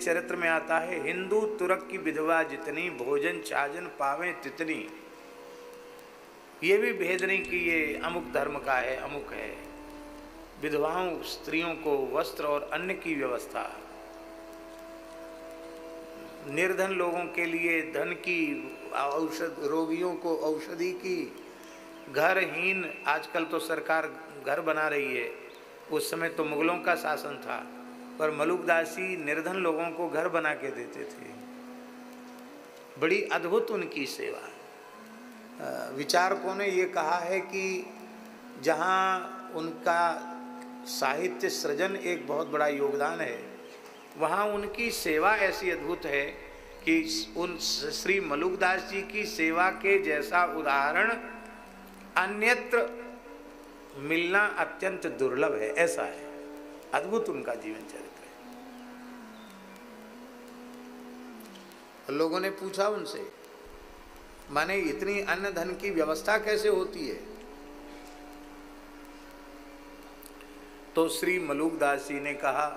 चरित्र में आता है, हिंदू तुरक की विधवा जितनी, भोजन छाजन पावे तितनी। ये भी भेद नहीं कि ये अमुक धर्म का है, अमुक है। विधवाओं स्त्रियों को वस्त्र और अन्न की व्यवस्था, निर्धन लोगों के लिए धन की, औषध, रोगियों को औषधि की, घरहीन, आजकल तो सरकार घर बना रही है, उस समय तो मुगलों का शासन था, पर मलुकदासी निर्धन लोगों को घर बना के देते थे। बड़ी अद्भुत उनकी सेवा। विचारकों ने ये कहा है कि जहाँ उनका साहित्य सृजन एक बहुत बड़ा योगदान है, वहाँ उनकी सेवा ऐसी अद्भुत है कि उन श्री मलुकदास जी की सेवा के जैसा उदाहरण अन्यत्र मिलना अत्यंत दुर्लभ है, ऐसा है। अद्भुत उनका जीवन चरित्र है। लोगों ने पूछा उनसे, माने इतनी अन्न धन की व्यवस्था कैसे होती है? तो श्री मलुकदास जी ने कहा,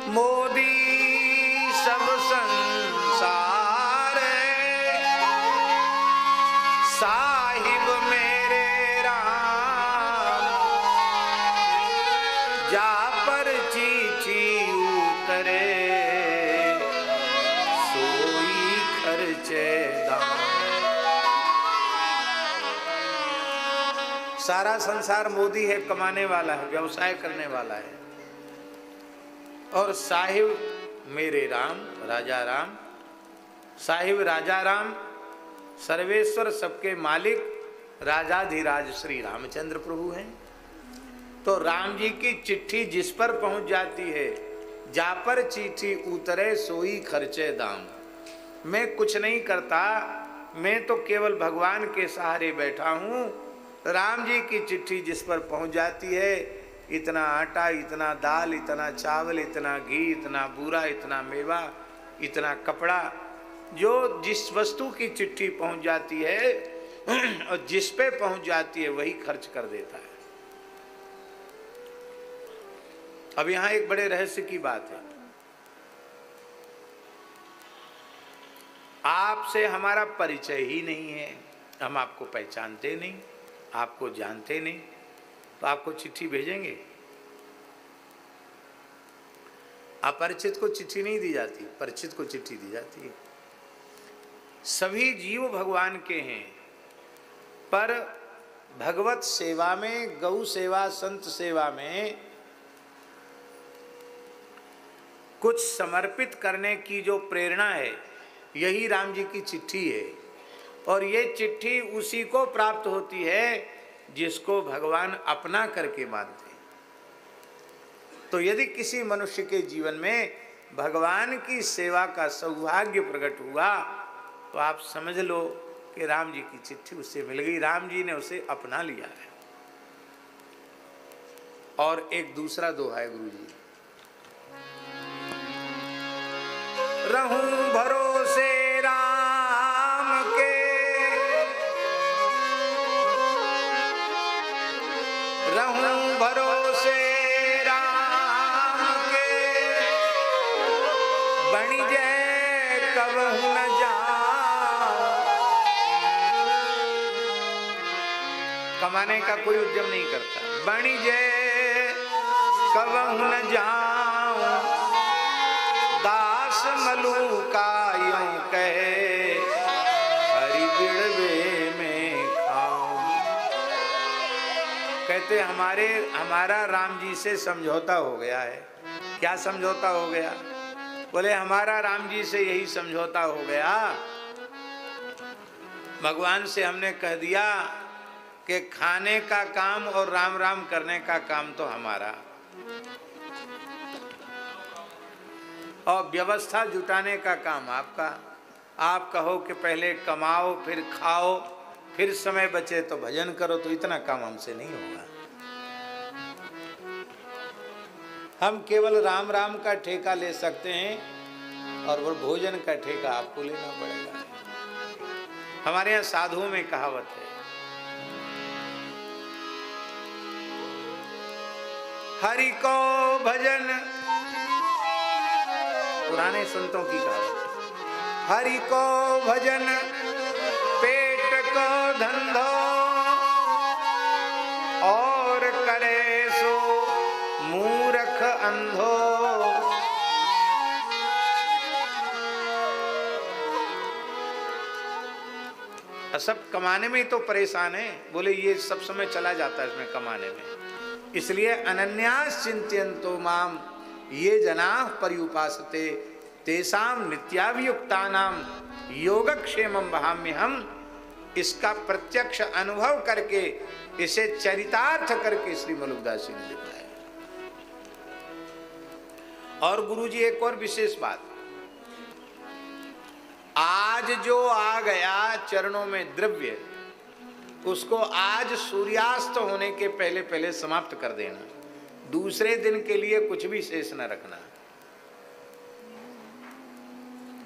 मोदी सब संसार साहिब मेरे राम, जा पर चीची उतरे सोई खर्चे दाम। सारा संसार मोदी है, कमाने वाला है, व्यवसाय करने वाला है, और साहिब मेरे राम, राजा राम, साहिब राजा राम, सर्वेश्वर सबके मालिक राजाधिराज श्री रामचंद्र प्रभु हैं। तो राम जी की चिट्ठी जिस पर पहुंच जाती है, जा पर चिट्ठी उतरे सोई खर्चे दाम। मैं कुछ नहीं करता, मैं तो केवल भगवान के सहारे बैठा हूँ। राम जी की चिट्ठी जिस पर पहुंच जाती है, इतना आटा, इतना दाल, इतना चावल, इतना घी, इतना बूरा, इतना मेवा, इतना कपड़ा, जो जिस वस्तु की चिट्ठी पहुंच जाती है और जिस पे पहुंच जाती है वही खर्च कर देता है। अब यहां एक बड़े रहस्य की बात है। आपसे हमारा परिचय ही नहीं है, हम आपको पहचानते नहीं, आपको जानते नहीं, तो आपको चिट्ठी भेजेंगे? अपरिचित को चिट्ठी नहीं दी जाती, परिचित को चिट्ठी दी जाती है। सभी जीव भगवान के हैं, पर भगवत सेवा में, गौ सेवा, संत सेवा में कुछ समर्पित करने की जो प्रेरणा है, यही राम जी की चिट्ठी है। और ये चिट्ठी उसी को प्राप्त होती है जिसको भगवान अपना करके मानते हैं। तो यदि किसी मनुष्य के जीवन में भगवान की सेवा का सौभाग्य प्रकट हुआ, तो आप समझ लो कि राम जी की चिट्ठी उससे मिल गई, राम जी ने उसे अपना लिया है। और एक दूसरा दोहा है गुरु जी, रहूं भरोसे राम के, रहूं भरोसे राम के, बणि जय कबहु न जाऊं। कमाने का कोई उद्यम नहीं करता, बणि जय कबहु न जाऊं, दास मलूका यूं कहे, हरि बिड़वे में खाऊं। कहते हमारा राम जी से समझौता हो गया है। क्या समझौता हो गया? बोले हमारा राम जी से यही समझौता हो गया, भगवान से हमने कह दिया कि खाने का काम और राम राम करने का काम तो हमारा, और व्यवस्था जुटाने का काम आपका। आप कहो कि पहले कमाओ फिर खाओ, फिर समय बचे तो भजन करो, तो इतना काम हमसे नहीं होगा। हम केवल राम राम का ठेका ले सकते हैं, और वो भोजन का ठेका आपको लेना पड़ेगा। हमारे यहाँ साधुओं में कहावत है, हरि को भजन पुराने संतों की कहावत। हरि को भजन पेट को धंधो और करे सो मूर्ख अंधो। सब कमाने में ही तो परेशान है। बोले ये सब समय चला जाता है इसमें कमाने में। इसलिए अनन्यास चिंतयन्तो माम ये जनाः पर्युपासते तेषां नित्याभियुक्तानां योगक्षेमं वहाम्यहम्। इसका प्रत्यक्ष अनुभव करके, इसे चरितार्थ करके श्री मलुकदास जी ने लिखा है। और गुरुजी एक और विशेष बात, आज जो आ गया चरणों में द्रव्य, उसको आज सूर्यास्त होने के पहले पहले समाप्त कर देना। दूसरे दिन के लिए कुछ भी शेष न रखना।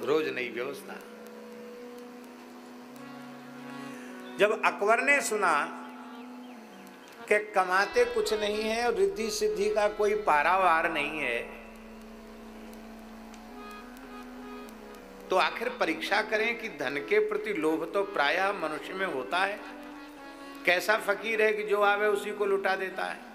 रोज नई व्यवस्था। जब अकबर ने सुना कि कमाते कुछ नहीं है और रिद्धि सिद्धि का कोई पारावार नहीं है, तो आखिर परीक्षा करें कि धन के प्रति लोभ तो प्रायः मनुष्य में होता है। कैसा फकीर है कि जो आवे उसी को लुटा देता है।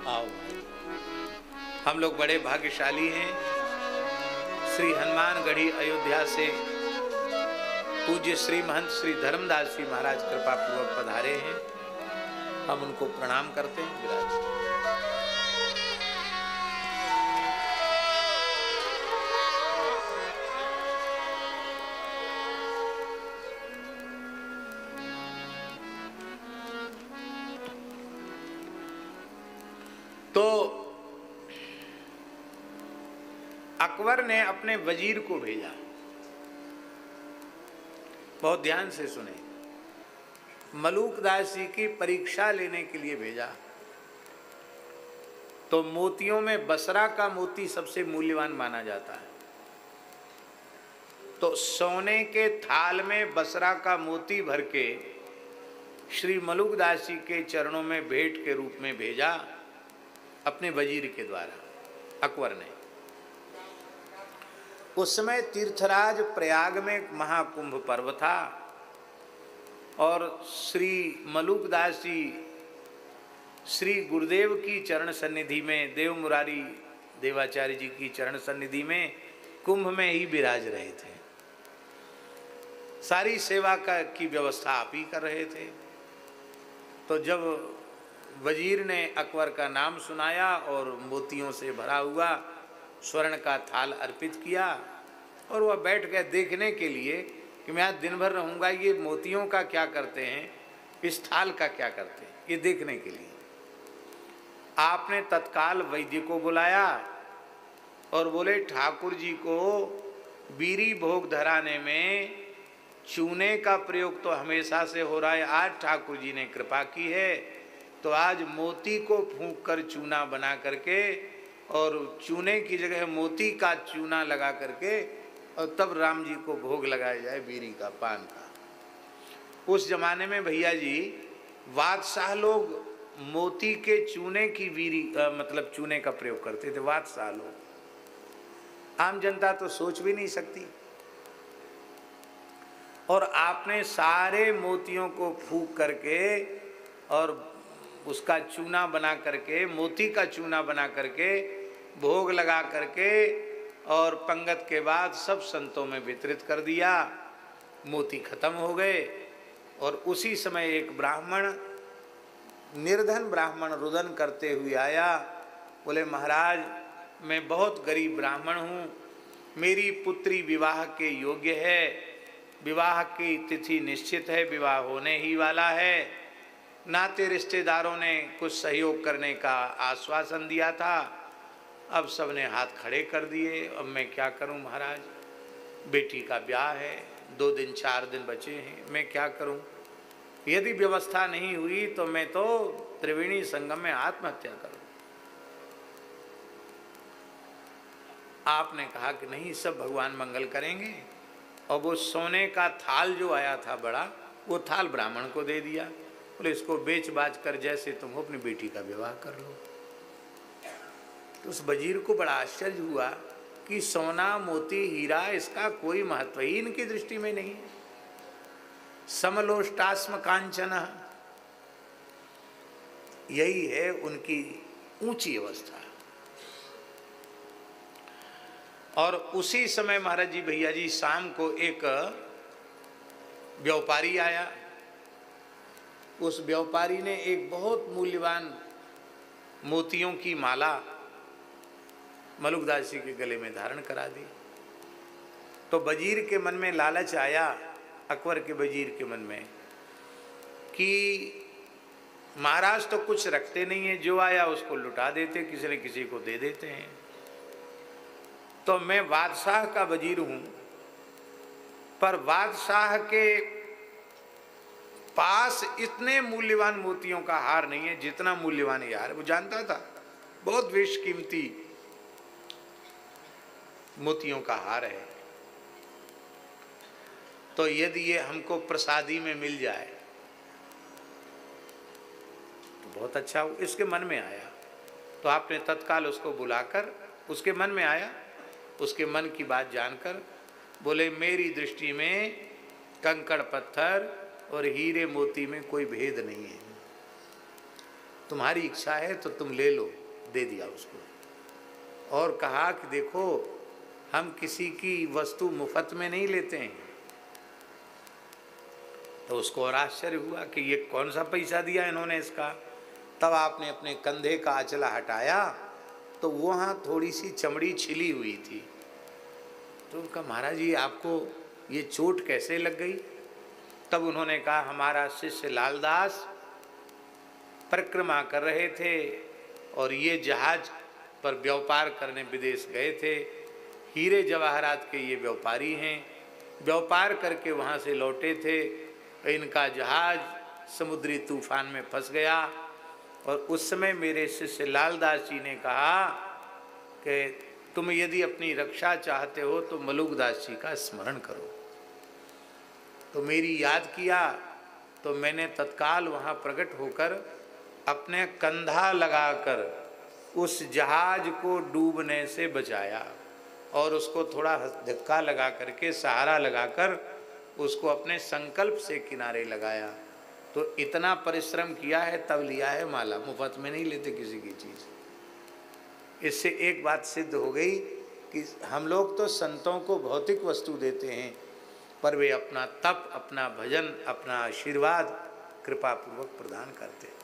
आओ, हम लोग बड़े भाग्यशाली हैं। श्री हनुमानगढ़ी अयोध्या से पूज्य श्री महंत श्री धर्मदास जी महाराज कृपा पूर्वक पधारे हैं। हम उनको प्रणाम करते हैं। विराज तो अकबर ने अपने वजीर को भेजा। बहुत ध्यान से सुने। मलुकदास जी की परीक्षा लेने के लिए भेजा। तो मोतियों में बसरा का मोती सबसे मूल्यवान माना जाता है। तो सोने के थाल में बसरा का मोती भर के श्री मलुकदास जी के चरणों में भेंट के रूप में भेजा अपने वजीर के द्वारा अकबर ने। उस समय तीर्थराज प्रयाग में एक महाकुंभ पर्व था और श्री मलुकदास जी श्री गुरुदेव की चरण सन्निधि में, देव मुरारी देवाचार्य जी की चरण सन्निधि में कुंभ में ही विराज रहे थे। सारी सेवा की व्यवस्था आप ही कर रहे थे। तो जब वजीर ने अकबर का नाम सुनाया और मोतियों से भरा हुआ स्वर्ण का थाल अर्पित किया और वह बैठ गए देखने के लिए कि मैं आज दिन भर रहूँगा, ये मोतियों का क्या करते हैं, इस थाल का क्या करते हैं, ये देखने के लिए। आपने तत्काल वैद्य को बुलाया और बोले ठाकुर जी को बीरी भोग धराने में चूने का प्रयोग तो हमेशा से हो रहा है, आज ठाकुर जी ने कृपा की है तो आज मोती को फूंक कर चूना बना करके और चूने की जगह मोती का चूना लगा करके और तब राम जी को भोग लगाया जाए बीरी का, पान का। उस जमाने में भैया जी बादशाह लोग मोती के चूने की बीरी मतलब चूने का प्रयोग करते थे। बादशाह लोग, आम जनता तो सोच भी नहीं सकती। और आपने सारे मोतियों को फूंक करके और उसका चूना बना करके, मोती का चूना बना करके भोग लगा करके और पंगत के बाद सब संतों में वितरित कर दिया। मोती खत्म हो गए और उसी समय एक ब्राह्मण, निर्धन ब्राह्मण रुदन करते हुए आया। बोले महाराज मैं बहुत गरीब ब्राह्मण हूँ, मेरी पुत्री विवाह के योग्य है, विवाह की तिथि निश्चित है, विवाह होने ही वाला है, नाते रिश्तेदारों ने कुछ सहयोग करने का आश्वासन दिया था, अब सबने हाथ खड़े कर दिए, अब मैं क्या करूं महाराज, बेटी का ब्याह है, 2 दिन 4 दिन बचे हैं, मैं क्या करूं, यदि व्यवस्था नहीं हुई तो मैं तो त्रिवेणी संगम में आत्महत्या करूं। आपने कहा कि नहीं, सब भगवान मंगल करेंगे। और वो सोने का थाल जो आया था बड़ा, वो थाल ब्राह्मण को दे दिया बोले इसको बेच बाज कर जैसे तुम हो अपनी बेटी का विवाह कर लो। तो उस वजीर को बड़ा आश्चर्य हुआ कि सोना मोती हीरा इसका कोई महत्व ही इनकी दृष्टि में नहीं है। समलोष्टास्म कांचन, यही है उनकी ऊंची अवस्था। और उसी समय महाराज जी भैया जी शाम को एक व्यापारी आया। उस व्यापारी ने एक बहुत मूल्यवान मोतियों की माला मलुकदास जी के गले में धारण करा दी। तो वजीर के मन में लालच आया, अकबर के वजीर के मन में, कि महाराज तो कुछ रखते नहीं है, जो आया उसको लुटा देते, किसी न किसी को दे देते हैं। तो मैं बादशाह का वजीर हूं, पर बादशाह के पास इतने मूल्यवान मोतियों का हार नहीं है जितना मूल्यवान ये हार। वो जानता था बहुत बेशकीमती मोतियों का हार है, तो यदि ये हमको प्रसादी में मिल जाए तो बहुत अच्छा हो। इसके मन में आया तो आपने तत्काल उसको बुलाकर, उसके मन में आया, उसके मन की बात जानकर बोले मेरी दृष्टि में कंकड़ पत्थर और हीरे मोती में कोई भेद नहीं है, तुम्हारी इच्छा है तो तुम ले लो। दे दिया उसको और कहा कि देखो हम किसी की वस्तु मुफ्त में नहीं लेते हैं। तो उसको और आश्चर्य हुआ कि ये कौन सा पैसा दिया इन्होंने इसका। तब आपने अपने कंधे का आंचला हटाया तो वहाँ थोड़ी सी चमड़ी छिली हुई थी। तो उनका महाराज जी आपको ये चोट कैसे लग गई? तब उन्होंने कहा हमारा शिष्य लालदास परिक्रमा कर रहे थे और ये जहाज पर व्यापार करने विदेश गए थे। हीरे जवाहरात के ये व्यापारी हैं, व्यापार करके वहाँ से लौटे थे। इनका जहाज समुद्री तूफान में फंस गया और उस समय मेरे शिष्य लालदास जी ने कहा कि तुम यदि अपनी रक्षा चाहते हो तो मलुकदास जी का स्मरण करो। तो मेरी याद किया तो मैंने तत्काल वहाँ प्रकट होकर अपने कंधा लगाकर उस जहाज को डूबने से बचाया और उसको थोड़ा धक्का लगा करके, सहारा लगाकर उसको अपने संकल्प से किनारे लगाया। तो इतना परिश्रम किया है तब लिया है माला, मुफ्त में नहीं लेते किसी की चीज़। इससे एक बात सिद्ध हो गई कि हम लोग तो संतों को भौतिक वस्तु देते हैं, पर वे अपना तप, अपना भजन, अपना आशीर्वाद कृपा पूर्वक प्रदान करते हैं।